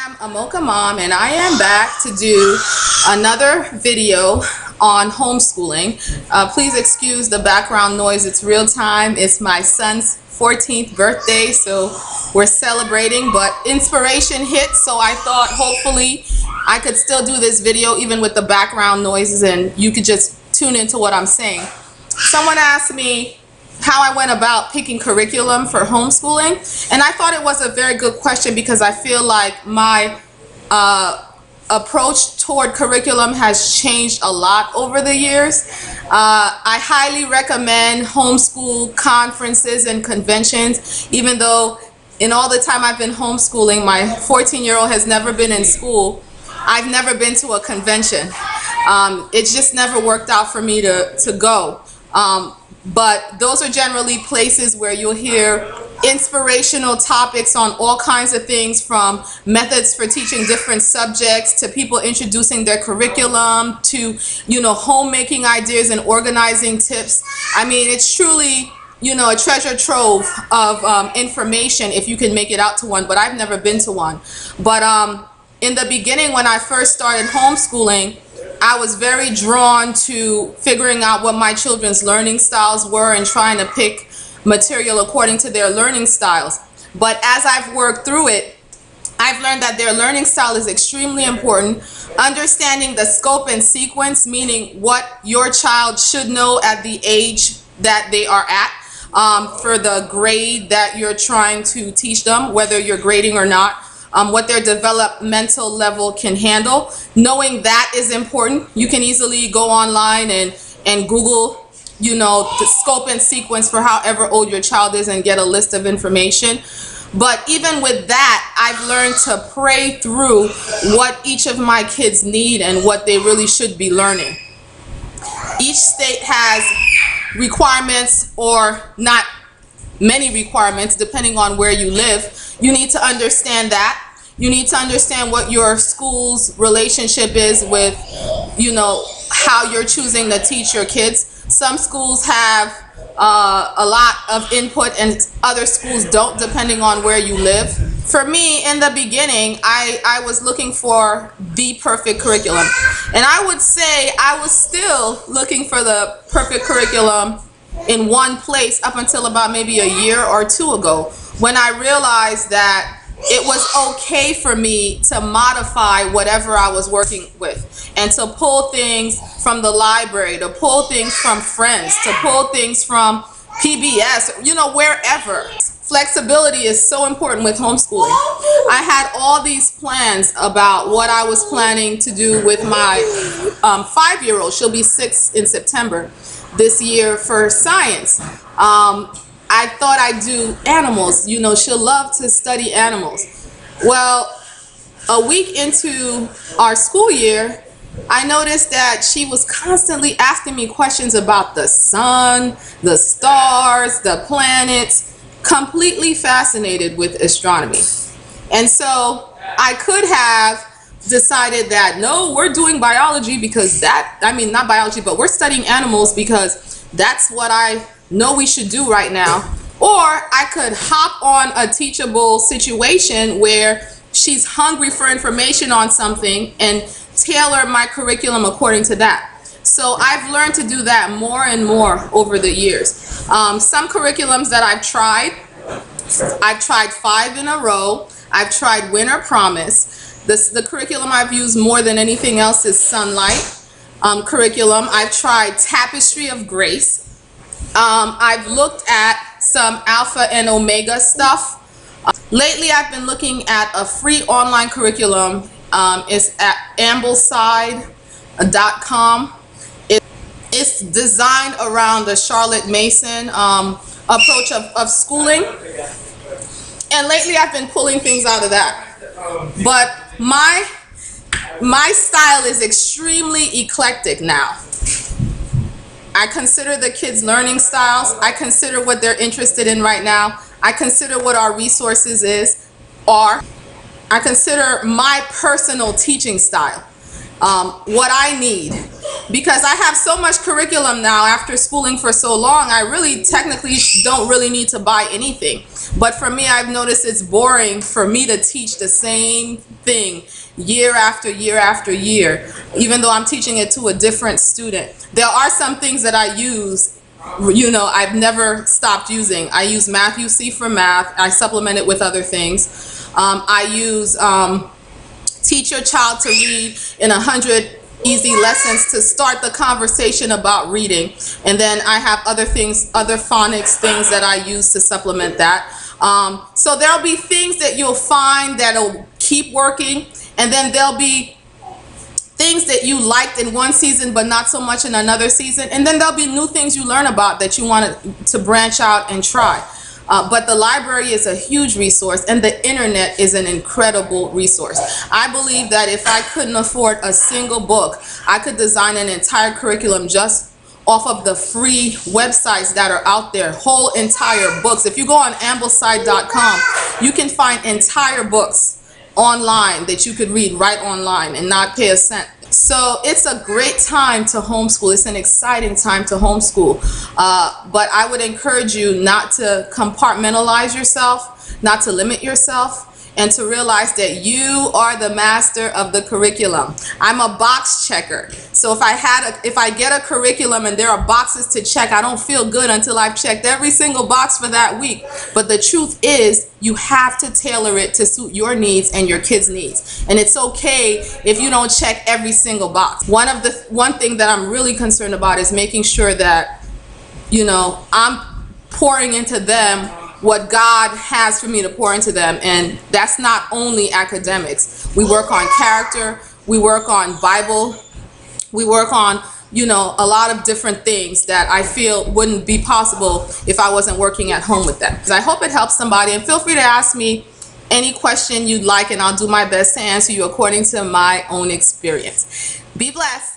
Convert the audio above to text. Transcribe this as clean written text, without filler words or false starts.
I'm Amoka Mom, and I am back to do another video on homeschooling. Please excuse the background noise. It's real time. It's my son's 14th birthday, so we're celebrating, but inspiration hit, so I thought hopefully I could still do this video even with the background noises and you could just tune into what I'm saying. Someone asked me how I went about picking curriculum for homeschooling, and I thought it was a very good question because I feel like my approach toward curriculum has changed a lot over the years. I highly recommend homeschool conferences and conventions, even though in all the time I've been homeschooling, my 14-year-old has never been in school. I've never been to a convention. It just never worked out for me to go. But those are generally places where you'll hear inspirational topics on all kinds of things, from methods for teaching different subjects to people introducing their curriculum to, homemaking ideas and organizing tips. I mean, it's truly, a treasure trove of information if you can make it out to one, but I've never been to one. But in the beginning, when I first started homeschooling, I was very drawn to figuring out what my children's learning styles were and trying to pick material according to their learning styles. But as I've worked through it, I've learned that their learning style is extremely important. Understanding the scope and sequence, meaning what your child should know at the age that they are at, for the grade that you're trying to teach them, whether you're grading or not. What their developmental level can handle. Knowing that is important. You can easily go online and Google, the scope and sequence for however old your child is and get a list of information. But even with that, I've learned to pray through what each of my kids need and what they really should be learning. Each state has requirements, or not many requirements, depending on where you live. You need to understand that. You need to understand what your school's relationship is with, how you're choosing to teach your kids. Some schools have a lot of input and other schools don't, depending on where you live. For me, in the beginning, I was looking for the perfect curriculum. And I would say I was still looking for the perfect curriculum in one place up until about maybe a year or two ago, when I realized that it was okay for me to modify whatever I was working with and to pull things from the library, to pull things from friends, to pull things from PBS, wherever. Flexibility is so important with homeschooling. I had all these plans about what I was planning to do with my 5-year-old. She'll be 6 in September this year for science. I thought I'd do animals. She'll love to study animals. Well, a week into our school year, I noticed that she was constantly asking me questions about the sun, the stars, the planets, completely fascinated with astronomy. And so I could have decided that, no, we're doing biology because not biology, but we're studying animals because that's what I know we should do right now. Or I could hop on a teachable situation where she's hungry for information on something and tailor my curriculum according to that. So I've learned to do that more and more over the years. Some curriculums that I've tried 5 in a row. I've tried Winter Promise. The curriculum I've used more than anything else is Sonlight curriculum. I've tried Tapestry of Grace. I've looked at some Alpha and Omega stuff. Lately, I've been looking at a free online curriculum. It's at ambleside.com. It's designed around the Charlotte Mason approach of schooling. And lately, I've been pulling things out of that. But my style is extremely eclectic now. I consider the kids' learning styles. I consider what they're interested in right now. I consider what our resources are. I consider my personal teaching style, what I need. because I have so much curriculum now after schooling for so long, I really technically don't really need to buy anything. But for me, I've noticed it's boring for me to teach the same thing year after year after year, even though I'm teaching it to a different student. There are some things that I use, you know, I've never stopped using. I use MathUSee for math. I supplement it with other things. I use Teach Your Child to Read in 100 Easy Lessons to start the conversation about reading. And then I have other things, other phonics things that I use to supplement that. So there'll be things that you'll find that'll keep working, and then there'll be things that you liked in one season but not so much in another season, and then there'll be new things you learn about that you want to branch out and try. But the library is a huge resource, and the internet is an incredible resource. I believe that if I couldn't afford a single book, I could design an entire curriculum just off of the free websites that are out there, whole entire books. If you go on ambleside.com, you can find entire books online that you could read right online and not pay a cent. So it's a great time to homeschool. It's an exciting time to homeschool. But I would encourage you not to compartmentalize yourself, not to limit yourself, and to realize that you are the master of the curriculum. I'm a box checker. So if I get a curriculum and there are boxes to check, I don't feel good until I've checked every single box for that week. But the truth is, you have to tailor it to suit your needs and your kids' needs. And it's okay if you don't check every single box. One thing that I'm really concerned about is making sure that, you know, I'm pouring into them what God has for me to pour into them. And that's not only academics. We work on character, we work on Bible, we work on, you know, a lot of different things that I feel wouldn't be possible if I wasn't working at home with them. I hope it helps somebody, and feel free to ask me any question you'd like, and I'll do my best to answer you according to my own experience. Be blessed.